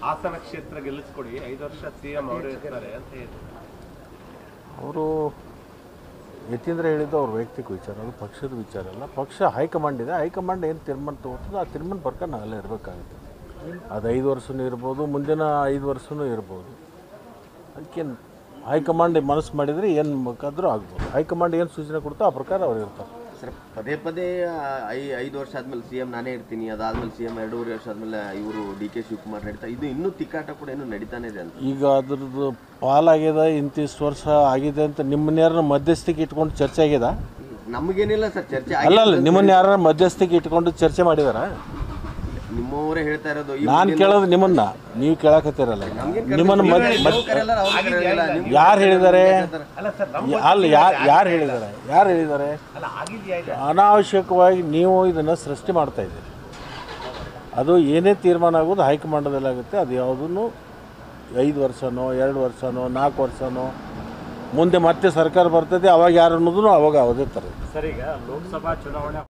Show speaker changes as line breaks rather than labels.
ಹಾಸನ ಕ್ಷೇತ್ರ ಗೆಲ್ಲಿಸ್ಕೊಡಿ 5 ವರ್ಷ ಸಿಎಂ ಅವರೇ ಇರ್ತಾರೆ ಅಂತ ಹೇಳಿ
ಅವರು ಯತೀಂದ್ರ ಹೇಳಿದ್ದು ಅವ್ರ ವೈಯಕ್ತಿಕ ವಿಚಾರ, ಅದು ಪಕ್ಷದ ವಿಚಾರ ಅಲ್ಲ. ಪಕ್ಷ ಹೈಕಮಾಂಡ್ ಇದೆ, ಹೈಕಮಾಂಡ್ ಏನು ತೀರ್ಮಾನ ತೊಗೊಳ್ತದೆ ಆ ತೀರ್ಮಾನ ಪ್ರಕಾರ ನಾವೆಲ್ಲ ಇರಬೇಕಾಗುತ್ತೆ. ಅದು 5 ವರ್ಷವೂ ಇರ್ಬೋದು, ಮುಂದಿನ 5 ವರ್ಷವೂ ಇರ್ಬೋದು. ಅದಕ್ಕೇನು ಹೈಕಮಾಂಡ್ ಮನಸ್ಸು ಮಾಡಿದರೆ ಏನು ಬೇಕಾದರೂ ಆಗ್ಬೋದು. ಹೈಕಮಾಂಡ್ ಏನು ಸೂಚನೆ ಕೊಡ್ತೋ ಆ ಪ್ರಕಾರ ಅವ್ರು ಇರ್ತಾರೆ.
ಸರ್, ಪದೇ ಪದೇ 5 ವರ್ಷ ಆದಮೇಲೆ ಸಿಎಂ ನಾನೇ ಇರ್ತೀನಿ, ಅದಾದಮೇಲೆ ಸಿಎಂ 2.5 ವರ್ಷ ಆದಮೇಲೆ ಇವರು ಡಿ ಕೆ ಶಿವಕುಮಾರ್ ನಡೀತಾ ಇದು ಇನ್ನೂ ತಿಕ್ಕಾಟ ಕೂಡ ಇನ್ನೂ ನಡೀತಾನೆ ಇದೆ ಅಂತ.
ಈಗ ಅದ್ರದ್ದು ಪಾಲಾಗ್ಯದ ಇಂತಿಷ್ಟು ವರ್ಷ ಆಗಿದೆ ಅಂತ ನಿಮ್ಮನ್ನ ಯಾರನ್ನ ಮಧ್ಯಸ್ಥಿಕೆ ಇಟ್ಕೊಂಡು ಚರ್ಚೆ ಆಗ್ಯದ?
ನಮಗೇನಿಲ್ಲ ಸರ್ ಚರ್ಚೆ.
ಅಲ್ಲ, ನಿಮ್ಮನ್ನ ಯಾರ ಮಧ್ಯಸ್ಥಿಕೆ ಇಟ್ಕೊಂಡು ಚರ್ಚೆ ಮಾಡಿದಾರ?
ನಿಮ್ಮವರೇ ಹೇಳ್ತಾ ಇರೋದು.
ನಾನು ಕೇಳೋದು ನಿಮ್ಮನ್ನ, ನೀವು ಕೇಳಕತ್ತೀರಲ್ಲ. ನಿಮ್ಮನ್ನ ಯಾರು ಹೇಳಿದ್ದಾರೆ? ಅಲ್ಲ, ಯಾರು ಹೇಳಿದ್ದಾರೆ? ಯಾರು ಹೇಳಿದ್ದಾರೆ? ಅನಾವಶ್ಯಕವಾಗಿ ನೀವು ಇದನ್ನು ಸೃಷ್ಟಿ ಮಾಡ್ತಾ ಇದ್ದೀರಿ. ಅದು ಏನೇ ತೀರ್ಮಾನ ಆಗೋದು ಹೈಕಮಾಂಡದಲ್ಲಿ ಆಗುತ್ತೆ. ಅದು ಯಾವುದನ್ನು 5 ವರ್ಷನೋ 2 ವರ್ಷನೋ 4 ವರ್ಷನೋ ಮುಂದೆ ಮತ್ತೆ ಸರ್ಕಾರ ಬರ್ತದೆ, ಅವಾಗ ಯಾರು ಅನ್ನೋದನ್ನು ಅವಾಗ ಅವದೇ ಥರ.
ಸರ್, ಈಗ ಲೋಕಸಭಾ ಚುನಾವಣೆ